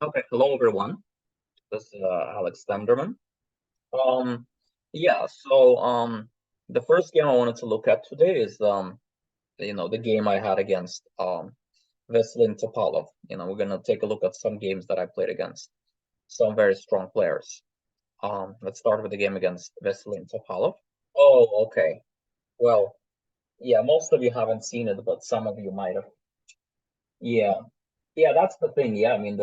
Okay, hello everyone. This is Alex Lenderman. Um, yeah, so the first game I wanted to look at today is the game I had against Veselin Topalov. We're gonna take a look at some games that I played against some very strong players. Let's start with the game against Veselin Topalov. Oh, okay. Well, yeah, most of you haven't seen it, but some of you might have. Yeah, yeah, that's the thing. Yeah, I mean,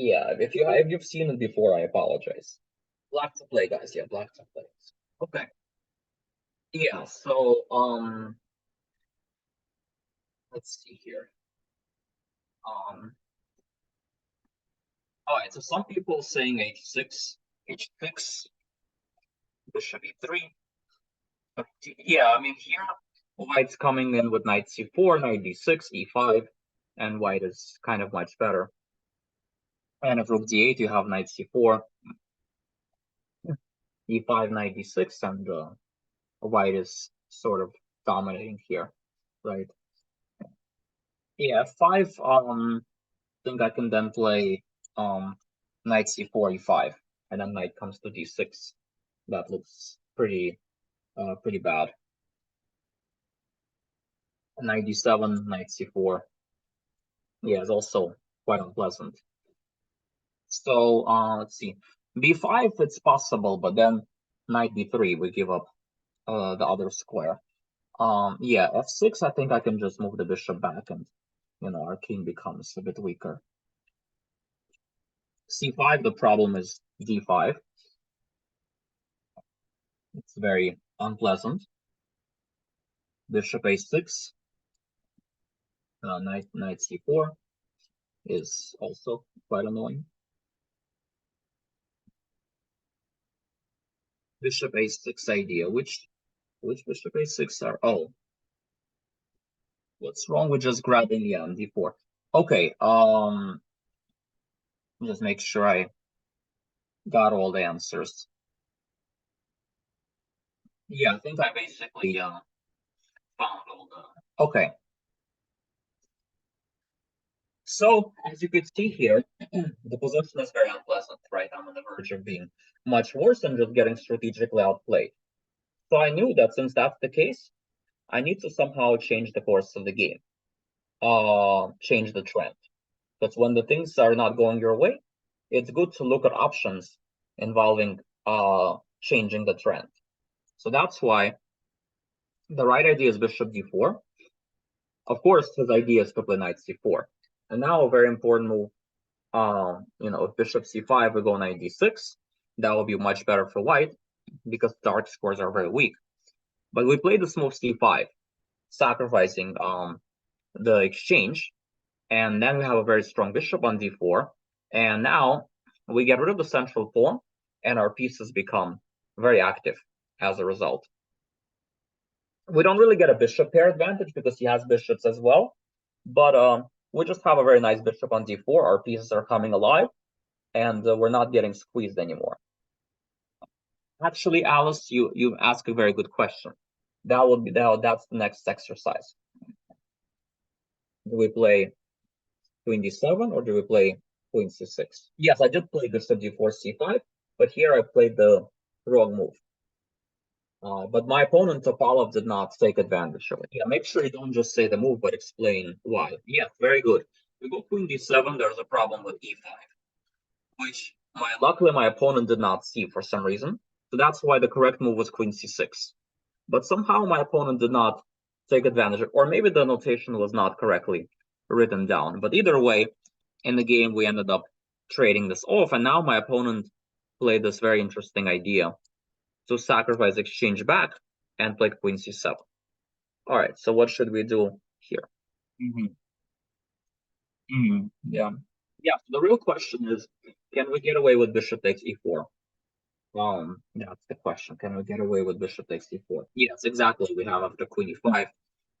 if you've seen it before, I apologize. Black to play, guys. Yeah, black to play. Okay. Yeah, so let's see here. Um all right, so some people saying h6, h6, bishop e3. Yeah, I mean here white's coming in with knight c4, knight d6, e5, and white is kind of much better. And if rook d8, you have knight c4, e5, knight d6, and white is sort of dominating here, right? Yeah, f5, think I can then play knight c4, e5, and then knight comes to d6. That looks pretty bad. Knight d7, knight c4. Yeah, it's also quite unpleasant. So let's see. b5, it's possible, but then knight b3, we give up the other square. Yeah, f6, I think I can just move the bishop back and our king becomes a bit weaker. c5, the problem is d5. It's very unpleasant. Bishop a6, knight c4 is also quite annoying. Bishop a6 idea. Which bishop a6 are? Oh, what's wrong with just grabbing on d4? Okay, just make sure I got all the answers. Yeah, I think I basically found all the. Okay. So as you can see here, the position is very unpleasant, right? I'm on the verge of being much worse and just getting strategically outplayed. So I knew that since that's the case, I need to somehow change the course of the game, change the trend. Because when the things are not going your way, it's good to look at options involving changing the trend. So that's why the right idea is bishop d4. Of course, his idea is to play knight c4. And now a very important move, if bishop c5, we go knight d6. That will be much better for white because dark squares are very weak. But we play this move c5, sacrificing the exchange. And then we have a very strong bishop on d4. And now we get rid of the central pawn, and our pieces become very active as a result. We don't really get a bishop pair advantage because he has bishops as well. But we just have a very nice bishop on d4. Our pieces are coming alive, and we're not getting squeezed anymore. Actually, Alice, you ask a very good question. That's the next exercise. Do we play queen d7 or do we play queen c6? Yes, I did play bishop d4 c5, but here I played the wrong move. But my opponent Topalov did not take advantage of it. Yeah, make sure you don't just say the move, but explain why. Yeah, very good. We go queen d7. There's a problem with e5, which luckily my opponent did not see for some reason. So that's why the correct move was queen c6. But somehow my opponent did not take advantage, or maybe the notation was not correctly written down. But either way, in the game, we ended up trading this off, and now my opponent played this very interesting idea to sacrifice exchange back and play queen c7. All right, so what should we do here? Yeah. Yeah, so the real question is, can we get away with bishop takes e4? That's the question. Can we get away with bishop takes e4? Yes, exactly. We have after queen e5,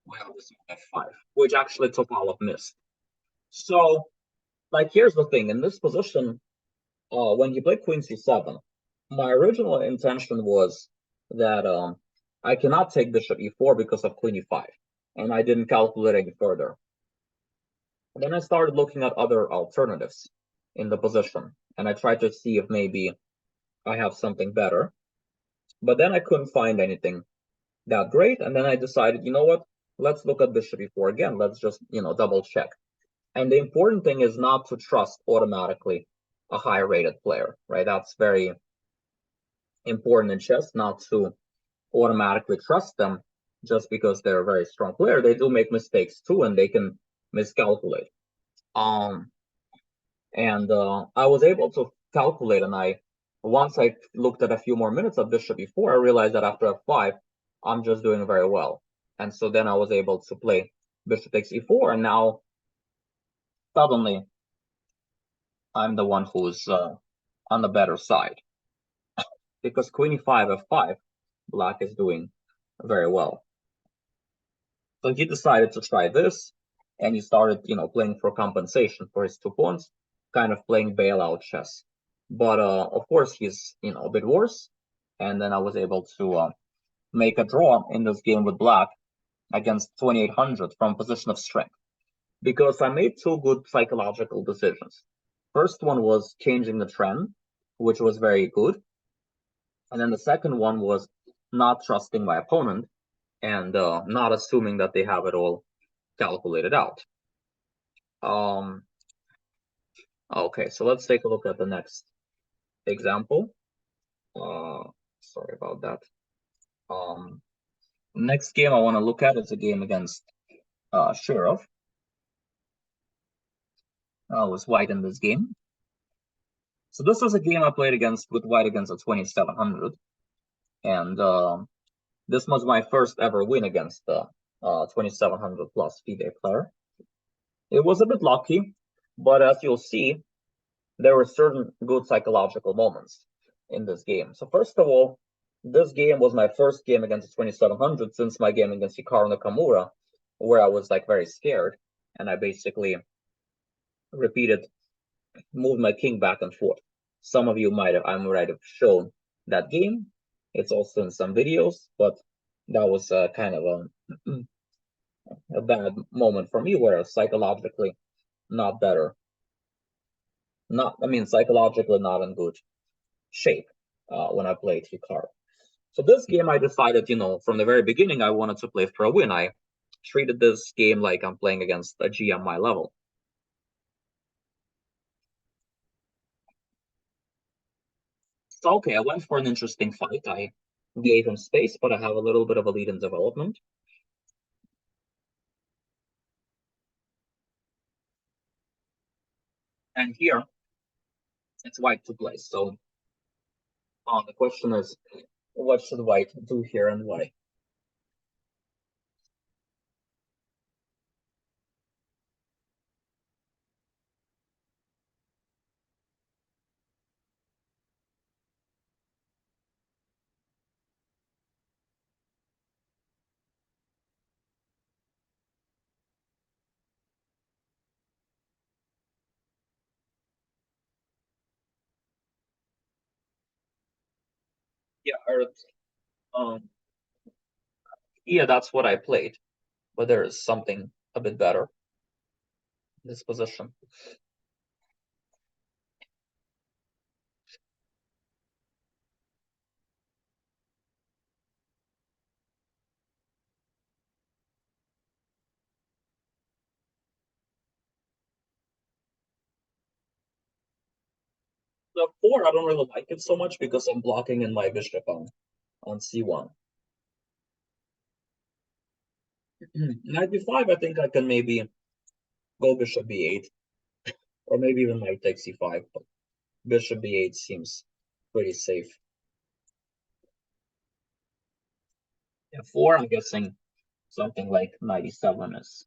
we have this f5, which actually Topalov missed. So, here's the thing. In this position, when you play queen c7, my original intention was that I cannot take bishop e4 because of queen e5, and I didn't calculate any further. Then I started looking at other alternatives in the position, and I tried to see if maybe I have something better. But then I couldn't find anything that great, and then I decided, you know what? Let's look at bishop e4 again. Let's just, double check. And the important thing is not to trust automatically a high-rated player, right? That's very important in chess, not to automatically trust them just because they're a very strong player. They do make mistakes too, and they can miscalculate. And I was able to calculate, and once I looked at a few more minutes of bishop e4, I realized that after f5, I'm just doing very well. And so then I was able to play bishop takes e4, and now suddenly I'm the one who's on the better side. Because queen e5, f5, black is doing very well. So he decided to try this, and he started, playing for compensation for his 2 pawns, kind of playing bailout chess. But of course, he's, a bit worse. And then I was able to make a draw in this game with black against 2800 from position of strength, because I made 2 good psychological decisions. First one was changing the trend, which was very good. And then the second one was not trusting my opponent and not assuming that they have it all calculated out. Okay, so let's take a look at the next example. Sorry about that. Next game I want to look at is a game against Sheriff. I was white in this game. So this was a game I played with white against a 2700. And this was my first ever win against the 2700 plus FIDE player. It was a bit lucky, but as you'll see, there were certain good psychological moments in this game. So first of all, this game was my first game against the 2700 since my game against Hikaru Nakamura, where I was like very scared, and I basically moved my king back and forth. Some of you might have shown that game. It's also in some videos, but that was kind of a bad moment for me, where I was psychologically not better. Psychologically not in good shape when I played Hikaru. So this game, I decided, from the very beginning, I wanted to play for a win. I treated this game like I'm playing against a GM my level. So, okay, I went for an interesting fight. I gave him space, but I have a little bit of a lead in development. And here, it's white to play. So the question is, what should white do here and why? Yeah, um, yeah, that's what I played, but there is something a bit better in this position. The 4, I don't really like it so much because I'm blocking in my bishop on c1. Knight b5, I think I can maybe go bishop b8, or maybe even knight takes c5, but bishop b8 seems pretty safe. F4, I'm guessing something like 97 is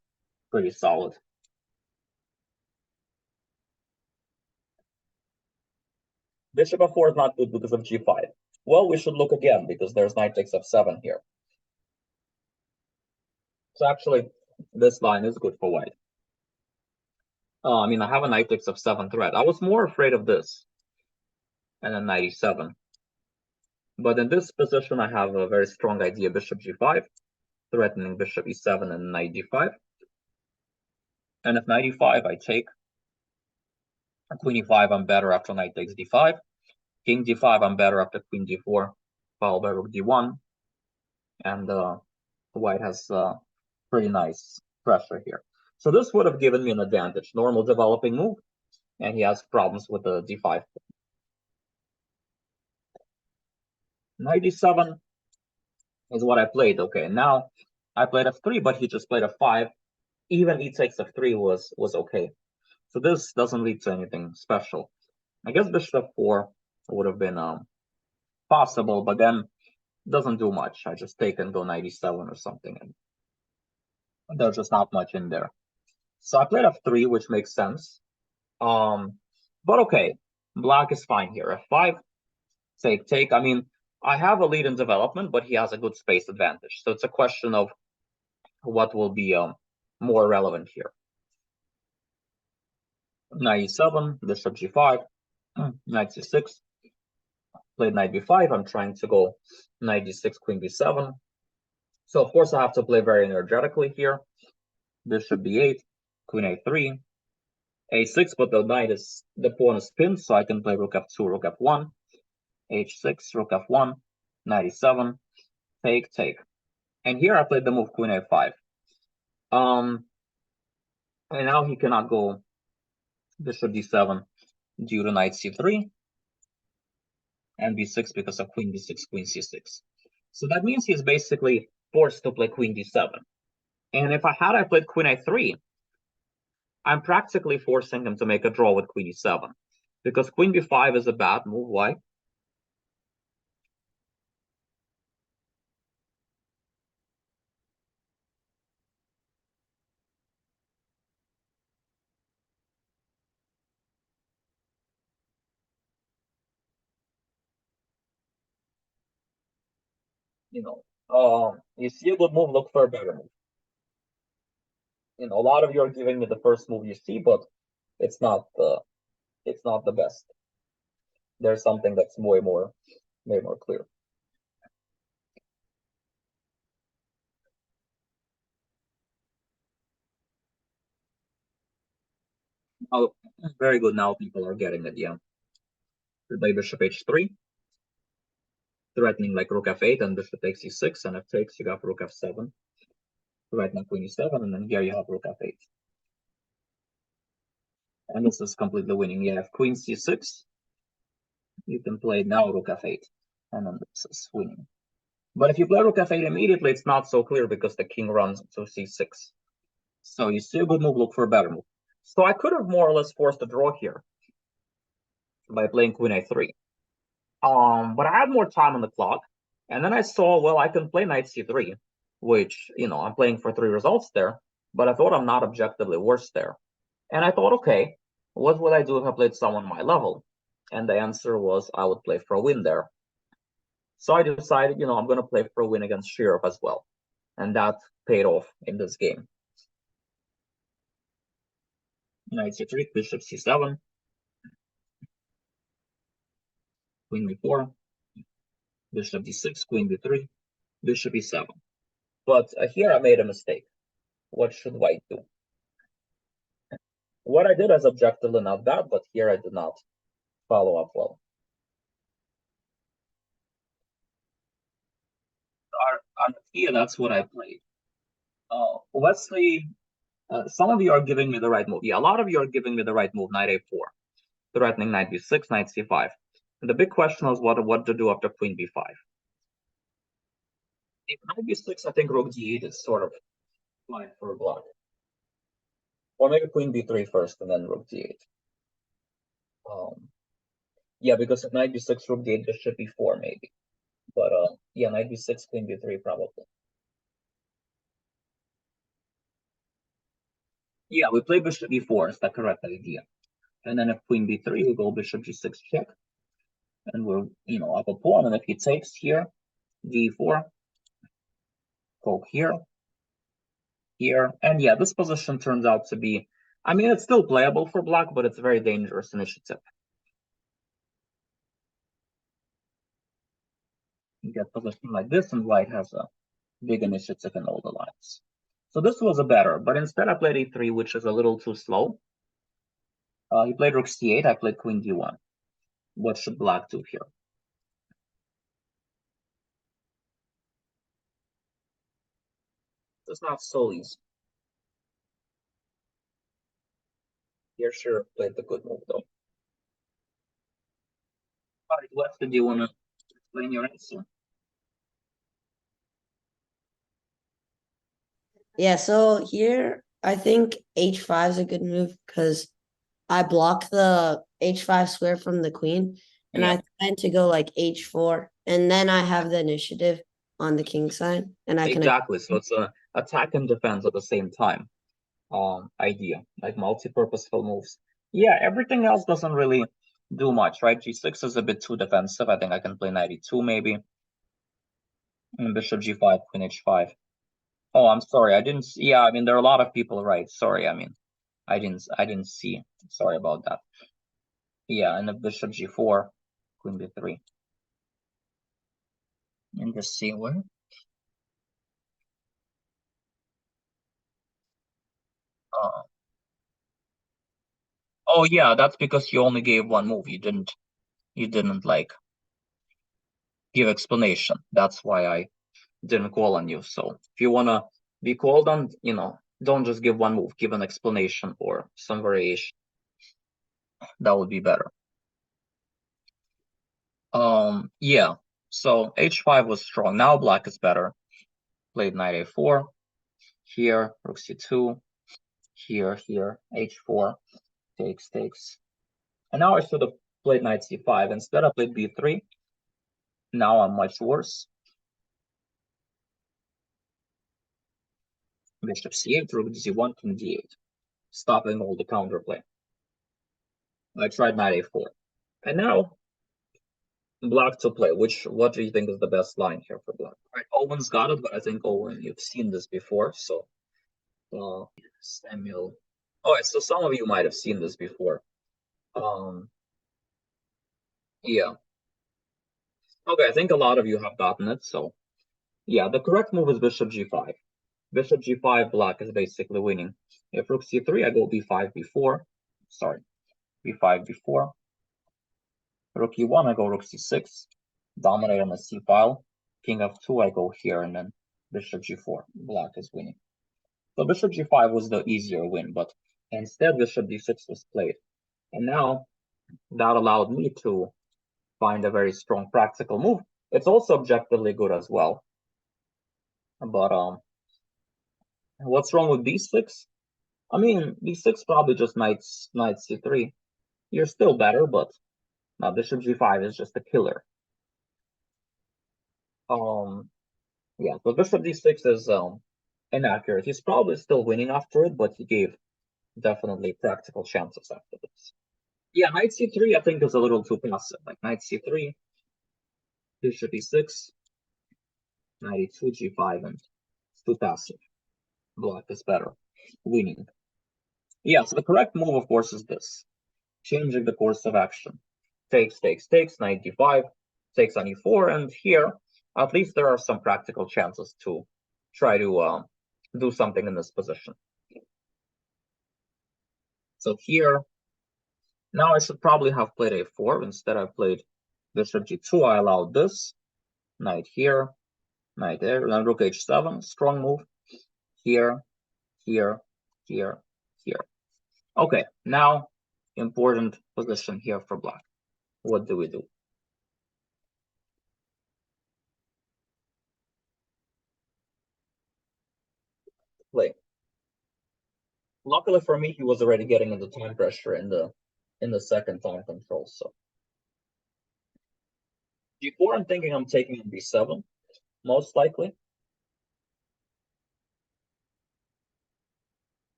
pretty solid. Bishop f4 is not good because of g5. Well, we should look again because there's knight takes f7 here. So actually, this line is good for white. I have a knight takes f7 threat. I was more afraid of this and then 97. But in this position, I have a very strong idea, bishop g5, threatening bishop e7 and knight d5. And if knight e5, I take. Queen e5, I'm better after knight takes d5. King d5, I'm better after queen d4, followed by rook d1. And white has pretty nice pressure here. So this would have given me an advantage. Normal developing move, and he has problems with the d5. Knight d7 is what I played. Okay, now I played f3, but he just played f5. Even e takes f3 was okay. So this doesn't lead to anything special. I guess bishop f4 would have been possible, but then it doesn't do much. I just take and go knight e7 or something, and there's just not much in there. So I played f3, which makes sense. But okay, black is fine here. f5, take. I mean, I have a lead in development, but he has a good space advantage. So it's a question of what will be more relevant here. Knight e7, bishop g5, knight c6, played knight b5. I'm trying to go knight d6, queen b7. So of course I have to play very energetically here. Bishop b8, queen a3, a6, but the pawn is pinned, so I can play rook f2, rook f1, h6, rook f1, knight e7, take. And here I played the move queen a5. And now he cannot go bishop d7 due to knight c3 and b6 because of queen b6, queen c6. So that means he's basically forced to play queen d7. And if I played queen a3, I'm practically forcing him to make a draw with queen e7 because queen b5 is a bad move. Why? You see a good move, look for a better move. A lot of you are giving me the first move you see, but it's not the best. There's something that's way more clear. Oh, very good. Now people are getting it. Yeah. We play bishop h3, threatening like rook f8, and bishop takes e6, and if takes, you got rook f7, threatening queen e7, and then here you have rook f8. And this is completely winning. You have queen c6. You can play now rook f8, and then this is winning. But if you play rook f8 immediately, it's not so clear because the king runs to c6. So you see a good move, look for a better move. So I could have more or less forced a draw here by playing queen a3. But I had more time on the clock, and then I saw, well, I can play knight c3, which, I'm playing for 3 results there, but I thought I'm not objectively worse there. And I thought, okay, what would I do if I played someone my level? And the answer was I would play for a win there. So I decided, I'm going to play for a win against Shirov as well. And that paid off in this game. Knight c3, bishop c7, queen b4, bishop d6, queen b3, bishop e7. But here I made a mistake. What should white do? What I did is objectively not bad, but here I did not follow up well. Here, that's what I played. Let's see. Some of you are giving me the right move. Yeah, a lot of you are giving me the right move, knight a4, threatening knight b6, knight c5. And the big question is what to do after queen b5. If knight b6, I think rook d8 is sort of fine for a block. Or maybe queen b3 first and then rook d8. Yeah, because if knight b6, rook d8, bishop b4 maybe. But yeah, knight b6, queen b3 probably. Yeah, we play bishop e4 is the correct idea. And then if queen b3, we go bishop g6 check. And we're, up a pawn. And if he takes here, d4, poke here, here. And yeah, this position turns out to be, I mean, it's still playable for black, but it's very dangerous initiative. You get position like this, and white has a big initiative in all the lines. So this was a better, but instead I played a3, which is a little too slow. He played rook c8, I played queen d1. What should black do here? It's not so easy. Here should have played the good move though. All right, what do you want to explain your answer? Yeah, so here I think h5 is a good move because I block the h5 square from the queen, and Yeah, I tend to go like h4, and then I have the initiative on the king side, and I can. exactly. So it's a attack and defense at the same time. Idea like multi-purposeful moves. Yeah, everything else doesn't really do much, right? G6 is a bit too defensive. I think I can play knight e2 maybe, and bishop g5, queen h5. Oh, I'm sorry, I didn't see. Yeah, I mean there are a lot of people right. Sorry, I mean I didn't see. Sorry about that. Yeah, and the bishop g4, queen b3. And just see where. Uh, oh yeah, that's because you only gave one move. You didn't like give explanation. That's why I didn't call on you. So if you wanna be called on, don't just give one move, give an explanation or some variation. That would be better. Yeah. So h5 was strong. Now black is better. Played knight a4. Here, rook c2. Here, h4. Takes. And now I should have played knight c5. Instead, I played b3. Now I'm much worse. Bishop c8, rook d1, king d8. Stopping all the counterplay. I tried knight a4. And now black to play. What do you think is the best line here for black? Right, Owen's got it, but I think Owen, you've seen this before. So Samuel. Oh, so some of you might have seen this before. Um, yeah. Okay, I think a lot of you have gotten it. So yeah, the correct move is bishop g5. Bishop g5, black is basically winning. If rook c3, I go b5 b4. Sorry, b5 b4. Rook e1, I go rook c6. Dominate on the c file. King f2, I go here, and then bishop g4. Black is winning. So bishop g5 was the easier win, but instead bishop d6 was played. And now that allowed me to find a very strong practical move. It's also objectively good as well. But what's wrong with d6? I mean, d6 probably just knight c3. You're still better, but now bishop g5 is just a killer. Yeah, so bishop d6 is inaccurate. He's probably still winning after it, but he gave definitely practical chances after this. Yeah, knight c3 I think is a little too passive. Like knight c3, bishop e6, knight e2, g5, and it's too passive. Black is better, winning. Yeah, so the correct move, of course, is this. Changing the course of action. Takes, knight d5, takes on e4, and here, at least there are some practical chances to try to do something in this position. So here, now I should probably have played a4. Instead, I played bishop g2. I allowed this. Knight here, knight there, then rook h7. Strong move. Here, here, here, here. Okay, now important position here for black. What do we do? Play. Luckily for me, he was already getting into time pressure in the second time control. So g4, I'm thinking I'm taking on b7, most likely.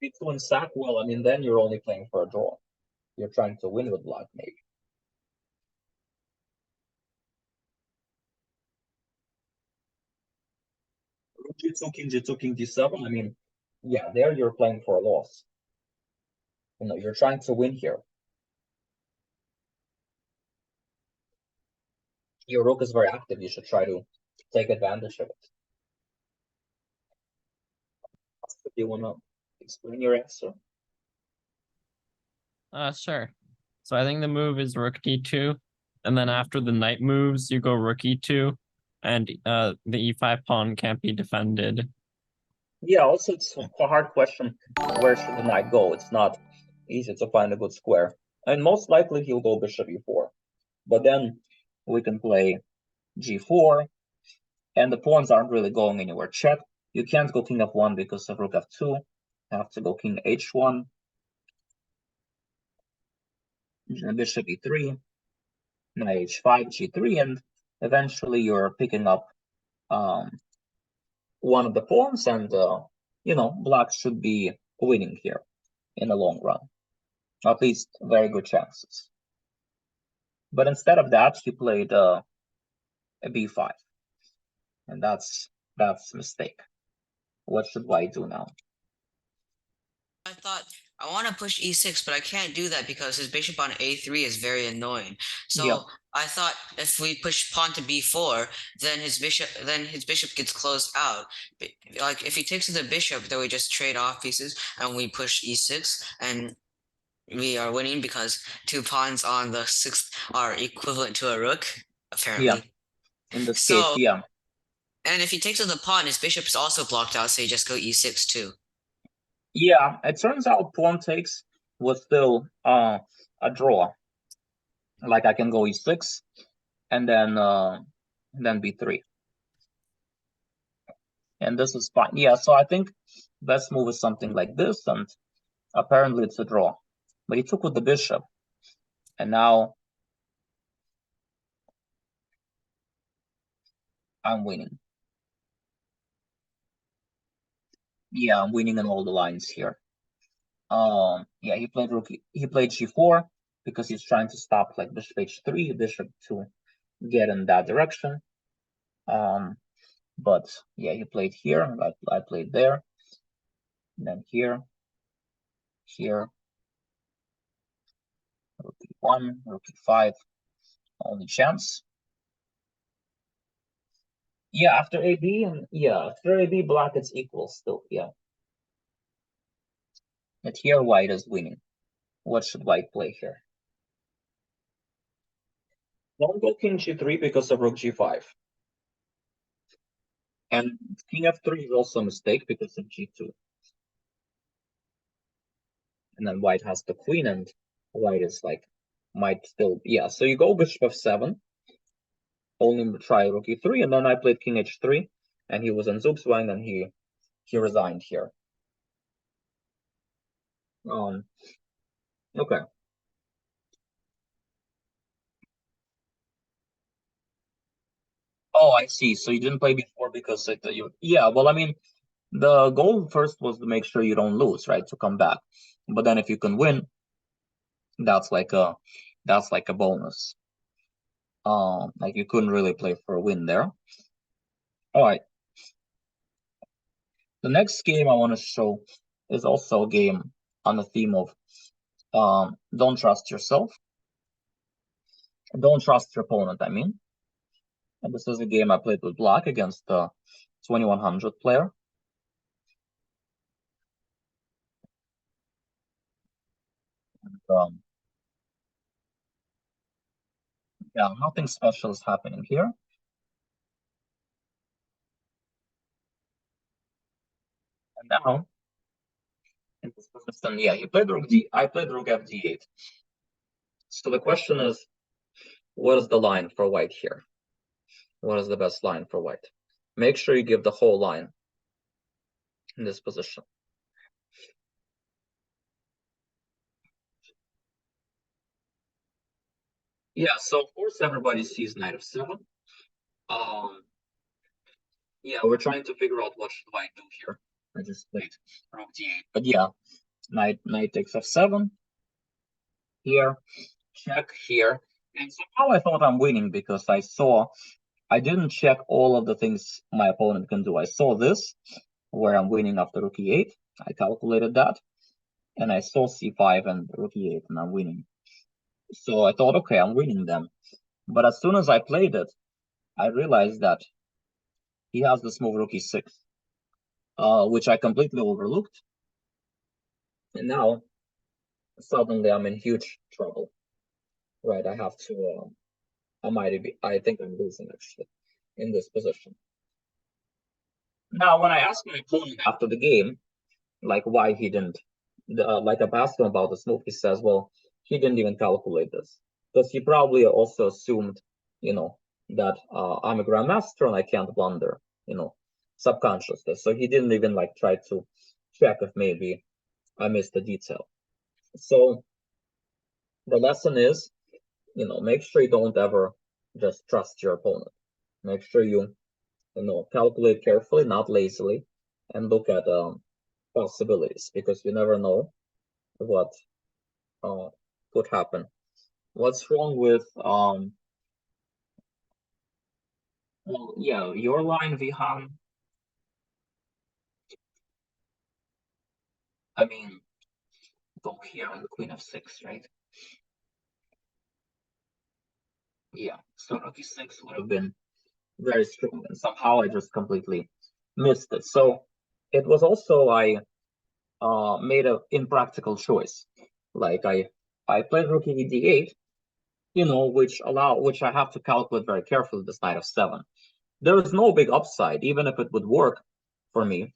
b2 and sack, well, I mean, then you're only playing for a draw. You're trying to win with black, maybe. G2, king G2, king D7. I mean, yeah, there you're playing for a loss. You're trying to win here. Your rook is very active. You should try to take advantage of it. you wanna explain your answer? Sure. So I think the move is rook d2, and then after the knight moves, you go rook e2, and the e5 pawn can't be defended. Yeah, also it's a hard question. Where should the knight go? It's not easy to find a good square. And most likely he'll go bishop e4. But then we can play g4, and the pawns aren't really going anywhere. Check. You can't go king f1 because of rook f2. You have to go king h1, bishop e3, knight h5, g3, and eventually you're picking up one of the pawns, and black should be winning here in the long run. At least very good chances. But instead of that, he played a b5, and that's a mistake. What should white do now? I thought I want to push e6, but I can't do that because his bishop on a3 is very annoying. So Yeah. I thought if we push pawn to b4, then his bishop gets closed out. Like if he takes the bishop, then we just trade off pieces and we push e6, and we are winning because 2 pawns on the 6th are equivalent to a rook, apparently. Yeah. In this case, yeah. And if he takes the pawn, his bishop is also blocked out, so you just go e6 too. Yeah, it turns out pawn takes was still a draw. Like I can go e6 and then b3. And this is fine. Yeah, so I think best move is something like this, and apparently it's a draw. But he took with the bishop, and now I'm winning. Yeah, I'm winning on all the lines here. Yeah, he played g4 because he's trying to stop like bishop h3, bishop to get in that direction. But yeah, he played here, and I played there, and then here, rook e1, rook e5, only chance. Yeah, after AB, black is equal still, yeah. But here white is winning. What should white play here? Don't go king g3 because of rook g5. And king f3 is also a mistake because of g2. And then white has the queen, and white is like, might still, yeah. So you go bishop f7, only try rook e3, and then I played king h3, and he was in Zugzwang, and he resigned here. Okay. Oh, I see. So you didn't play before because yeah. Well, I mean, the goal first was to make sure you don't lose, right? To come back, but then if you can win, that's like a bonus. Like you couldn't really play for a win there. All right. The next game I want to show is also a game on the theme of don't trust yourself. Don't trust your opponent, I mean. And this is a game I played with black against the 2100 player. And, yeah, nothing special is happening here. And now, in this position, yeah, he played rook d. I played rook f d8. So the question is, what is the line for white here? What is the best line for white? Make sure you give the whole line in this position. Yeah, so of course everybody sees knight f7. Yeah, we're trying to figure out what should white do here. I just played rook d8, but yeah, knight takes f7 here, check here, and somehow I thought I'm winning because I didn't check all of the things my opponent can do. I saw this where I'm winning after rook e8. I calculated that, and I saw c5 and rook e8, and I'm winning. So I thought, okay, I'm winning them. But as soon as I played it, I realized that he has this move rook e6. which I completely overlooked. And now suddenly I'm in huge trouble. Right, I have to. I think I'm losing actually in this position. Now, when I asked my opponent after the game, like why he didn't, like I asked him about this move, he says, well, he didn't even calculate this because he probably also assumed, that I'm a grandmaster and I can't blunder, subconsciously. So he didn't even like try to check if maybe I missed a detail. So the lesson is, make sure you don't ever just trust your opponent. Make sure you calculate carefully, not lazily, and look at possibilities because you never know what could happen. What's wrong with well, yeah, your line, Vihan? I mean, go here on the queen of 6, right? Yeah, so rook e6 would have been very strong, and somehow I just completely missed it. So it was also I made an impractical choice. Like I played rook e d8, which I have to calculate very carefully this knight of 7. There is no big upside, even if it would work for me.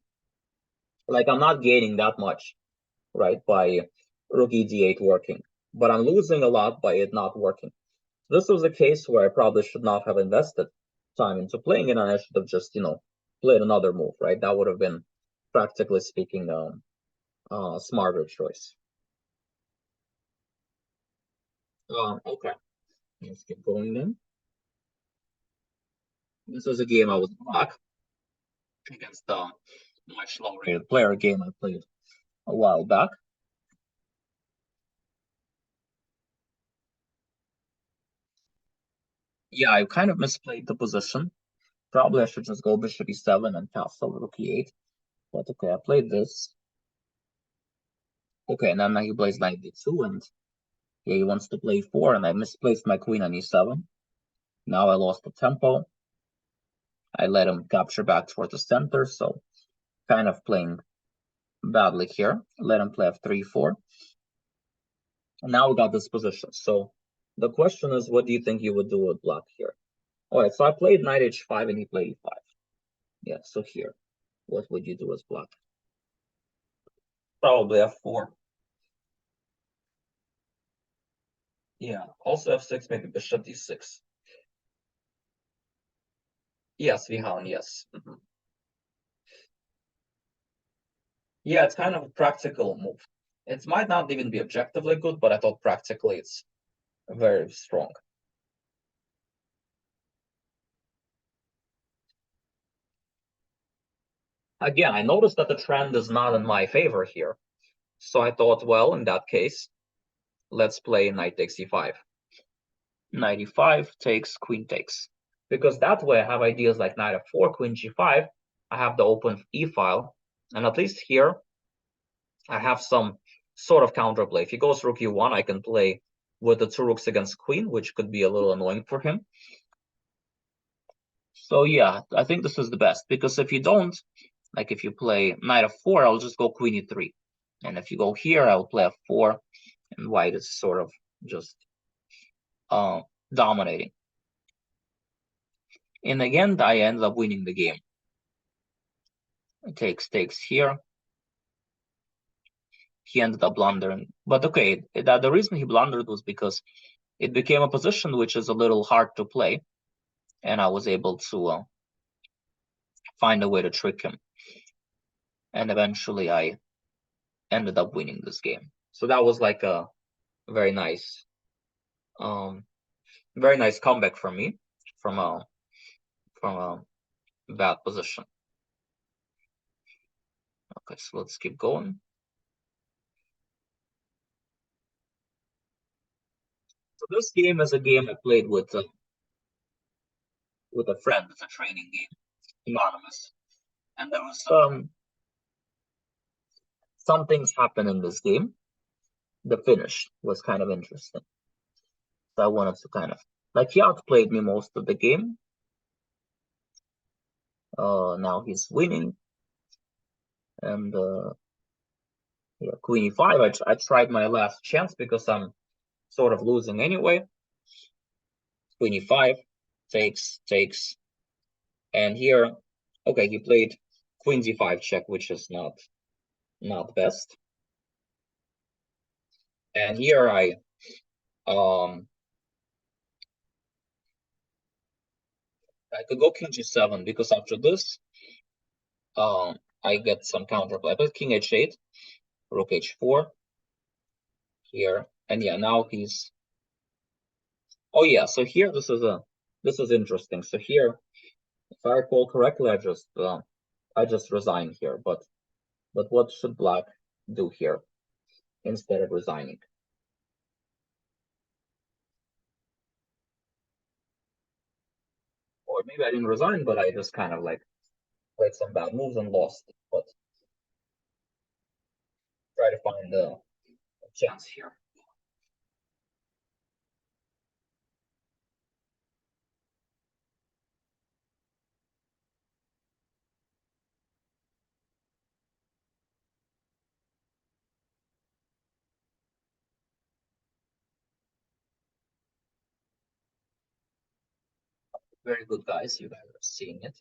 Like I'm not gaining that much, right, by rook e d8 working, but I'm losing a lot by it not working. This was a case where I probably should not have invested time into playing it, and I should have just, played another move, right? That would have been, practically speaking, a smarter choice. Okay, let's keep going then. This was a game I was black against a much lower rated player, a game I played a while back. Yeah, I kind of misplayed the position. Probably I should just go bishop e7 and castle rook e8. But okay, I played this. Okay, and then now he plays knight d2, and yeah, he wants to play 4, and I misplaced my queen on e7. Now I lost the tempo. I let him capture back toward the center, so kind of playing badly here. Let him play f3, 4. And now we got this position. So the question is, what do you think you would do with black here? All right, so I played knight h5 and he played e5. Yeah, so here, what would you do as black? Probably f4. Yeah, also f6, maybe bishop d6. Yes, Vihan, yes. Yeah, it's kind of a practical move. It might not even be objectively good, but I thought practically it's very strong. Again, I noticed that the trend is not in my favor here. So I thought, well, in that case, let's play knight takes e5. Knight e5 takes, queen takes. Because that way I have ideas like knight f4, queen g5. I have the open e-file. And at least here, I have some sort of counterplay. If he goes rook e1, I can play with the 2 rooks against queen, which could be a little annoying for him. So yeah, I think this is the best. Because if you don't, like if you play knight f4, I'll just go queen e3. And if you go here, I'll play f4. And white is sort of just dominating. And again, I end up winning the game. It takes here. He ended up blundering. But okay, the reason he blundered was because it became a position which is a little hard to play. And I was able to find a way to trick him. And eventually I ended up winning this game. So that was like a very nice comeback from me from a bad position. Okay, so let's keep going. So this game is a game I played with a friend. It's a training game, anonymous, and there was some things happen in this game. The finish was kind of interesting. So I wanted to kind of like he outplayed me most of the game. Now he's winning. And yeah, queen e5. I tried my last chance because I'm sort of losing anyway. Queen e5 takes, and here, okay, he played queen d5 check, which is not best. And here I could go king g7 because after this I get some counterplay. But king h8, rook h4 here, and yeah, now he's. Oh yeah, so here this is interesting. So here, if I recall correctly, I just resign here. But what should black do here instead of resigning? Or maybe I didn't resign, but I just kind of like played some bad moves and lost. But try to find a chance here. Very good, guys. You guys are seeing it.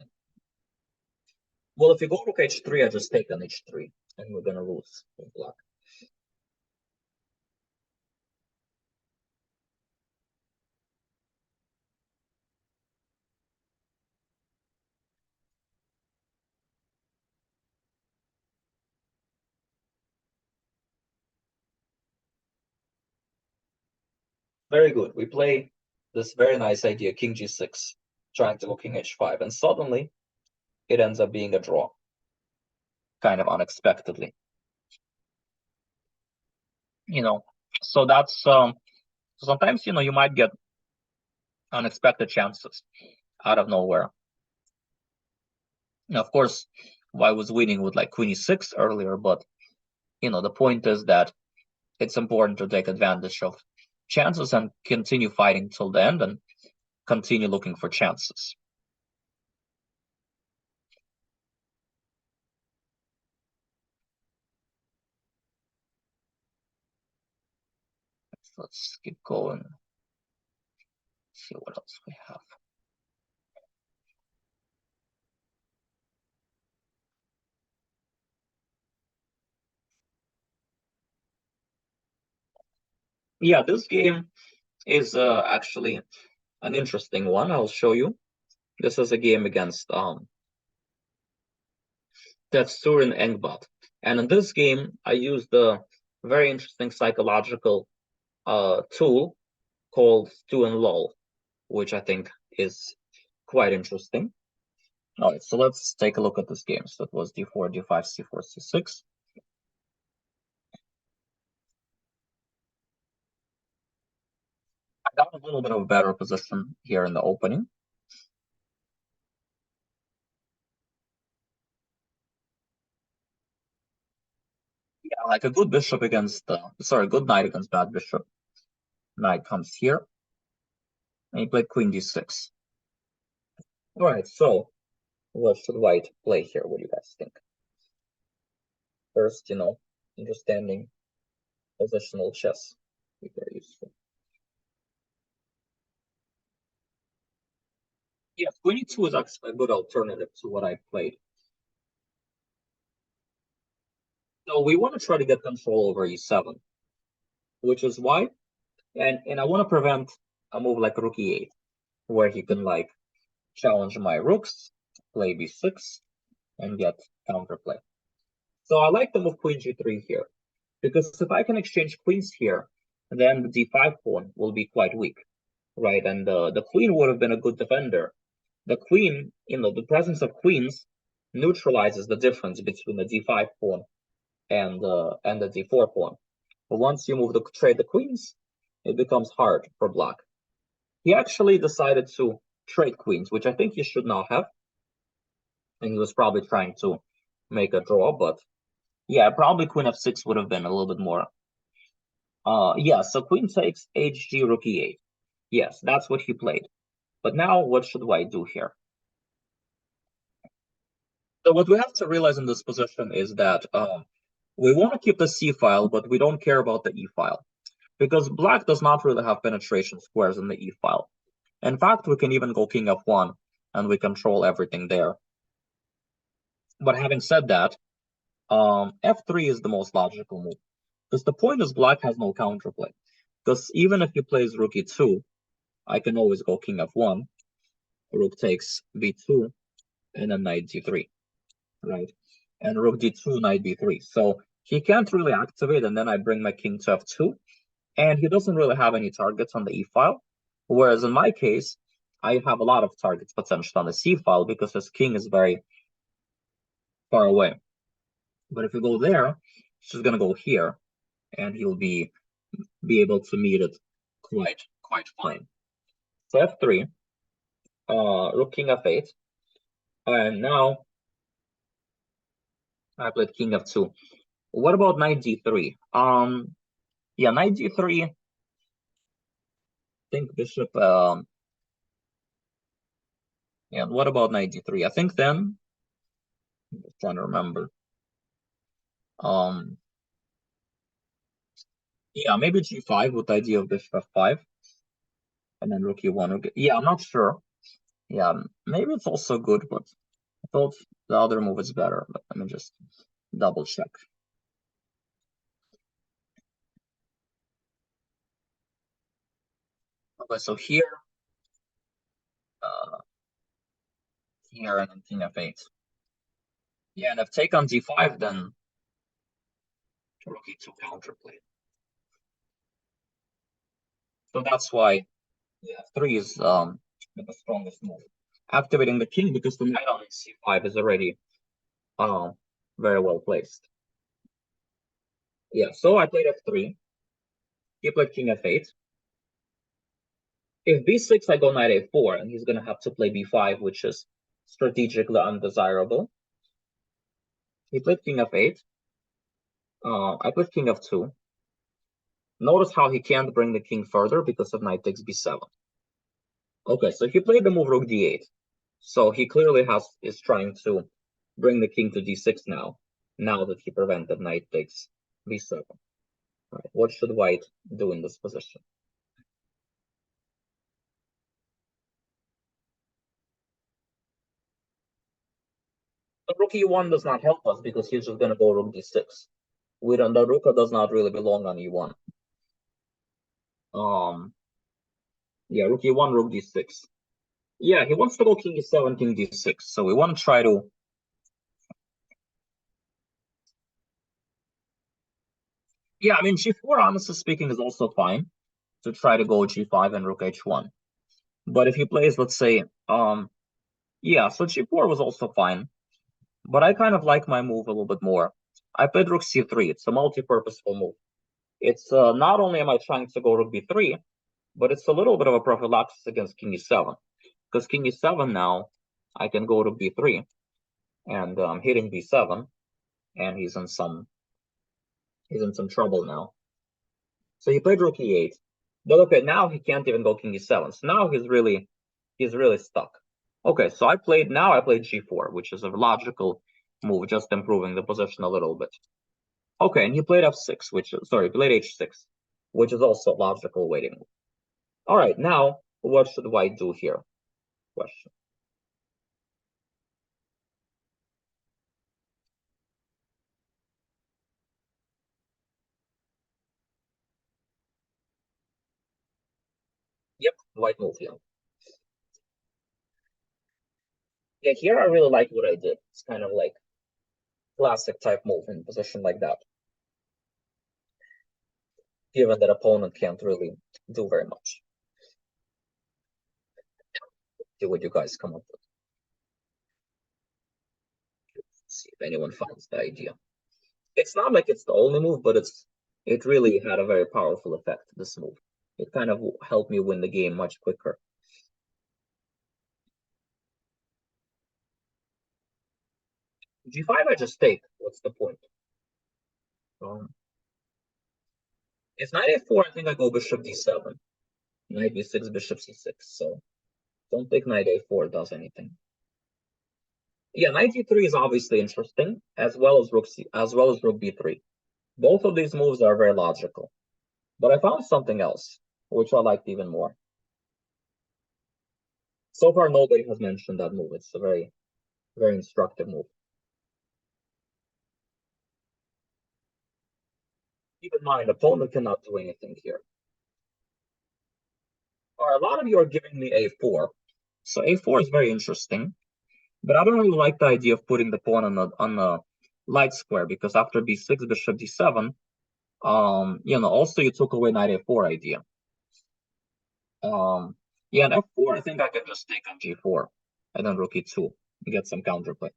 Well, if you go rook h3, I just take on h3, and we're gonna lose with black. Very good. We play this very nice idea, king g6, trying to go king h5, and suddenly it ends up being a draw, kind of unexpectedly. So that's sometimes you might get unexpected chances out of nowhere. Now, of course, I was winning with like queen e6 earlier, but the point is that it's important to take advantage of chances and continue fighting till the end and continue looking for chances. Let's keep going. See what else we have. Yeah, this game is actually an interesting one. I'll show you. This is a game against Tetsurin Engbot. And in this game, I used a very interesting psychological tool called Stew and Lull, which I think is quite interesting. All right, so let's take a look at this game. So it was d4, d5, c4, c6. I got a little bit of a better position here in the opening. Yeah, like a good bishop against, good knight against bad bishop. Knight comes here, and he played queen d6. All right, so what should white play here? What do you guys think? First, understanding positional chess be very useful. Yeah, queen e2 is actually a good alternative to what I played. So we want to try to get control over e7, which is why, and I want to prevent a move like rook e8, where he can like challenge my rooks, play b6, and get counterplay. So I like the move queen g3 here, because if I can exchange queens here, then the d5 pawn will be quite weak, right? And the queen would have been a good defender. The queen, the presence of queens neutralizes the difference between the d5 pawn and the d4 pawn. But once you trade the queens, it becomes hard for black. He actually decided to trade queens, which I think he should not have. And he was probably trying to make a draw, but yeah, probably queen f6 would have been a little bit more. Yeah, so queen takes hg rook e8. Yes, that's what he played. But now what should white do here? So what we have to realize in this position is that we want to keep the C file, but we don't care about the E file. Because black does not really have penetration squares in the E file. In fact, we can even go king f1, and we control everything there. But having said that, f3 is the most logical move. Because the point is black has no counterplay. Because even if he plays rook e2, I can always go king f1, rook takes b2, and then knight d3, right? And rook d2, knight b3. So he can't really activate, and then I bring my king to f2, and he doesn't really have any targets on the e file. Whereas in my case, I have a lot of targets potential on the c file because his king is very far away. But if you go there, he's just gonna go here, and he'll be able to meet it quite fine. So f3, rook king f8, and now I played king f2. What about knight d3? Yeah, knight d3. I think bishop. Yeah, what about knight d3? I think then. I'm just trying to remember. Yeah, maybe g5 with the idea of bishop f5, and then rook e1. Yeah, I'm not sure. Yeah, maybe it's also good, but I thought the other move is better. But let me just double check. Okay, so here, here, and then king f8. Yeah, and if take on d5, then rook e2 counterplay. So that's why, yeah, 3 is the strongest move. Activating the king because the knight on c5 is already very well placed. Yeah, so I played f3. He played king f8. If b6, I go knight a4, and he's going to have to play b5, which is strategically undesirable. He played king f8. I played king f2. Notice how he can't bring the king further because of knight takes b7. Okay, so he played the move rook d8. So he clearly is trying to bring the king to d6 now that he prevented knight takes b7. All right, what should white do in this position? The rook e1 does not help us because he's just going to go rook d6. The rook does not really belong on e1. Yeah, rook e1, rook d6. Yeah, he wants to go king e7, king d6. So we want to try to. Yeah, I mean, g4, honestly speaking, is also fine to try to go g5 and rook h1. But if he plays, let's say, yeah, so g4 was also fine. But I kind of like my move a little bit more. I played rook c3. It's a multi-purposeful move. It's not only am I trying to go rook b3, but it's a little bit of a prophylaxis against king e7. Because king e7 now, I can go to b3 and hitting b7, and he's in some trouble now. So he played rook e8. But okay, now he can't even go king e7. So now he's really stuck. Okay, so I played g4, which is a logical move, just improving the position a little bit. Okay, and he played f6, he played h6, which is also a logical waiting move. All right, now what should white do here? Question. Yep, white move here. Yeah, here I really like what I did. It's kind of like classic type move in a position like that. Given that opponent can't really do very much. See what you guys come up with. See if anyone finds the idea. It's not like it's the only move, but it really had a very powerful effect, this move. It kind of helped me win the game much quicker. g5 I just take. What's the point? If knight a4, I think I go bishop d7. Knight b6, bishop c6. So don't think knight a4 does anything. Yeah, knight d3 is obviously interesting, as well as rook b3. Both of these moves are very logical. But I found something else, which I liked even more. So far, nobody has mentioned that move. It's a very, very instructive move. Keep in mind, opponent cannot do anything here. All right, a lot of you are giving me a4. So a4 is very interesting, but I don't really like the idea of putting the pawn on the light square, because after b6, bishop d7, also you took away knight a4 idea. Yeah, and f4, I think I can just take on g4, and then rook e2, get some counterplay.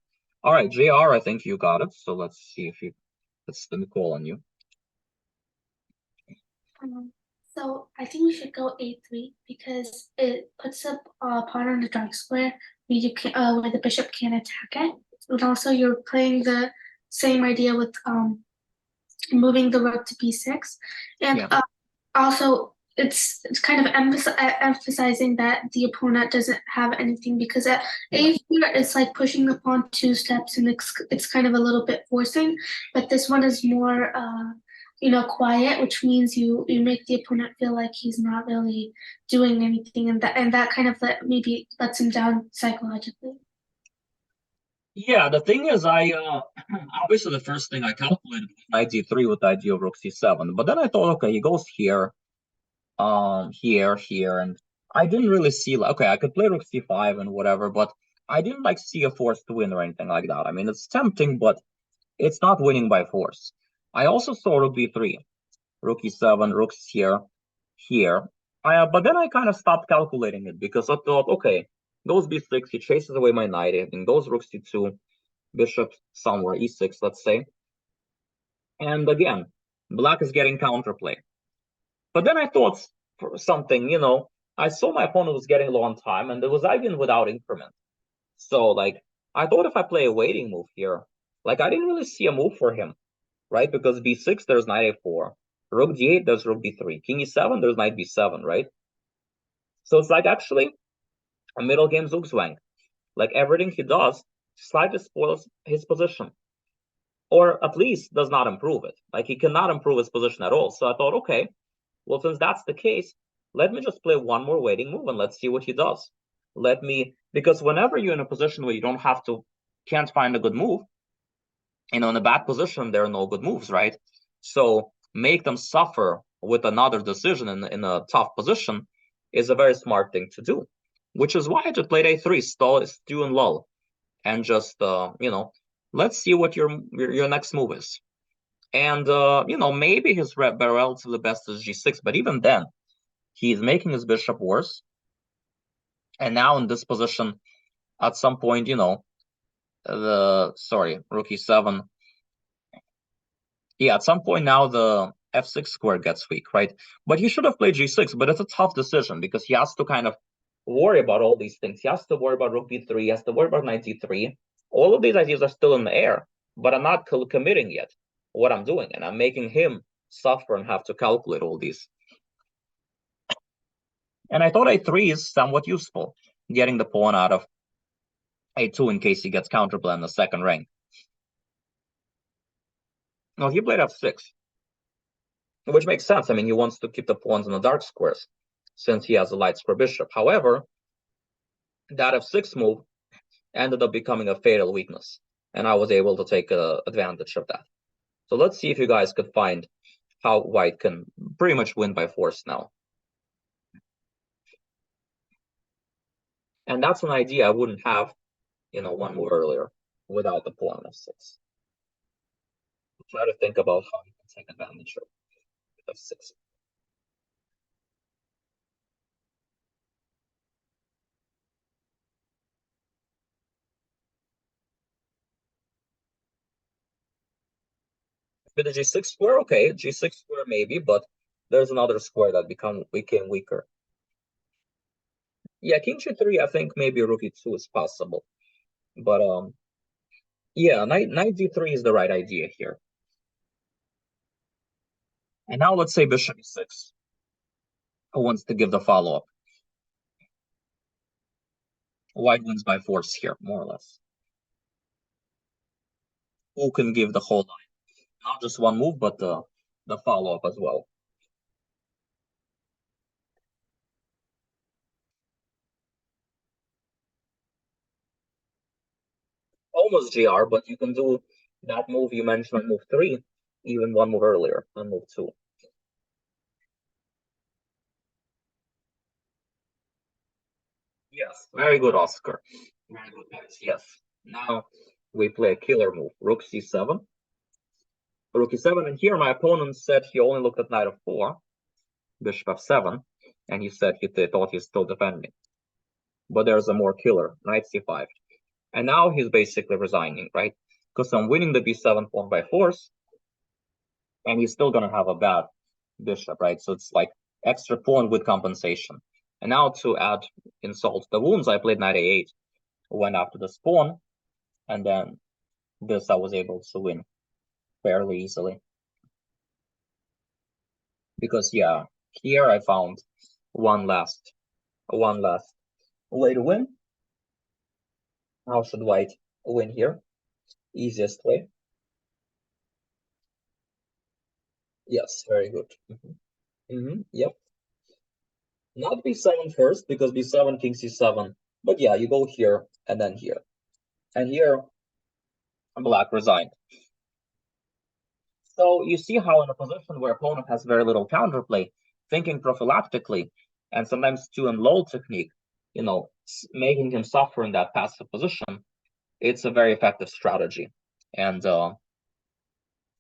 All right, JR, I think you got it. So let's see if let me call on you. So I think we should go a3 because it puts a pawn on the dark square where the bishop can't attack it. And also you're playing the same idea with moving the rook to b6. And Yeah. Also it's kind of emphasizing that the opponent doesn't have anything, because at a4 it's like pushing the pawn 2 steps, and it's kind of a little bit forcing, but this one is more quiet, which means you make the opponent feel like he's not really doing anything, and that kind of maybe lets him down psychologically. Yeah, the thing is, I obviously the first thing I calculated was knight d3 with the idea of rook c7, but then I thought, okay, he goes here, here, and I didn't really see, like, okay, I could play rook c5 and whatever, but I didn't like see a forced win or anything like that. I mean, it's tempting, but it's not winning by force. I also saw rook b3, rook e7, rooks here. But then I kind of stopped calculating it, because I thought, okay, goes b6, he chases away my knight, and goes rook c2, bishop somewhere, e6, let's say. And again, black is getting counterplay. But then I thought something, I saw my opponent was getting low on time, and it was even without increment. So, like, I thought if I play a waiting move here, like, I didn't really see a move for him, right? Because b6, there's knight a4. Rook d8, there's rook b3. King e7, there's knight b7, right? So it's like actually a middle game Zugzwang. Like, everything he does slightly spoils his position, or at least does not improve it. Like, he cannot improve his position at all. So I thought, okay, well, since that's the case, let me just play one more waiting move and let's see what he does. Because whenever you're in a position where you can't find a good move, in a bad position, there are no good moves, right? So make them suffer with another decision in a tough position is a very smart thing to do, which is why I just played a3, stew and lull, and just let's see what your next move is. And maybe his relatively best is g6, but even then, he's making his bishop worse. And now in this position, at some point, rook e7. Yeah, at some point now the f6 square gets weak, right? But he should have played g6, but it's a tough decision because he has to kind of worry about all these things. He has to worry about rook b3, he has to worry about knight d3. All of these ideas are still in the air, but I'm not committing yet what I'm doing, and I'm making him suffer and have to calculate all these. And I thought a3 is somewhat useful, getting the pawn out of a2 in case he gets counterplay in the second rank. No, he played f6, which makes sense. I mean, he wants to keep the pawns in the dark squares since he has a light square bishop. However, that f6 move ended up becoming a fatal weakness, and I was able to take advantage of that. So let's see if you guys could find how white can pretty much win by force now. And that's an idea I wouldn't have, one move earlier without the pawn f6. Try to think about how you can take advantage of f6. With the g6 square, okay, g6 square maybe, but there's another square that became weaker. Yeah, king g3, I think maybe rook e2 is possible. But yeah, knight d3 is the right idea here. And now let's say bishop e6. Who wants to give the follow-up? White wins by force here, more or less. who can give the whole line. Not just one move, but the follow-up as well. Almost GR, but you can do that move you mentioned on move 3, even one move earlier on move 2. Yes, very good, Oscar. Very good, guys. Yes. Now we play a killer move, Rook C7. Rook E7, and here my opponent said he only looked at Knight of4, Bishop F7, and he said he thought he's still defending. But there's a more killer, Knight C5. And now he's basically resigning, right? Because I'm winning the B7 pawn by force, and he's still gonna have a bad bishop, right? So it's like extra pawn with compensation. And now to add insult to the wounds, I played Knight A8, went after this pawn, and then this I was able to win fairly easily. Because yeah, here I found one last way to win. How should white win here? Easiest way. Yes, very good. Yep. Not b7 first, because b7, king c7. But yeah, you go here and then here. And here, black resigned. So you see how in a position where opponent has very little counterplay, thinking prophylactically, and sometimes too in low technique, you know, making him suffer in that passive position, it's a very effective strategy. And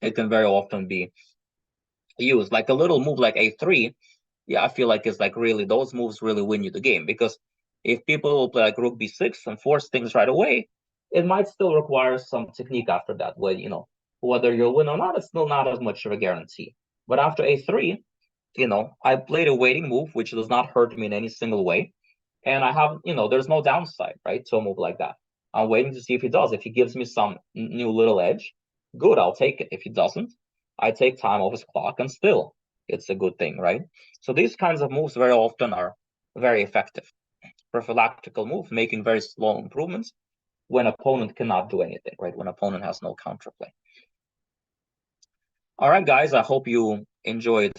it can very often be used. Like a little move like a3, yeah, I feel like it's like really, those moves really win you the game. Because if people will play like rook b6 and force things right away, it might still require some technique after that, where, you know, whether you'll win or not, it's still not as much of a guarantee. But after a3, you know, I played a waiting move, which does not hurt me in any single way. And I have, you know, there's no downside, right, to a move like that. I'm waiting to see if he does. If he gives me some new little edge, good, I'll take it. If he doesn't, I take time off his clock, and still, it's a good thing, right? So these kinds of moves very often are very effective. Prophylactical move, making very slow improvements when opponent cannot do anything, right? When opponent has no counterplay. All right, guys, I hope you enjoyed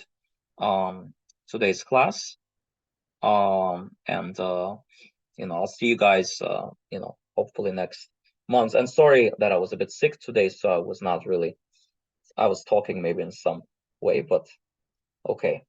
today's class. And you know, I'll see you guys, you know, hopefully next month. And sorry that I was a bit sick today, so I was not really, I was talking maybe in some way, but okay.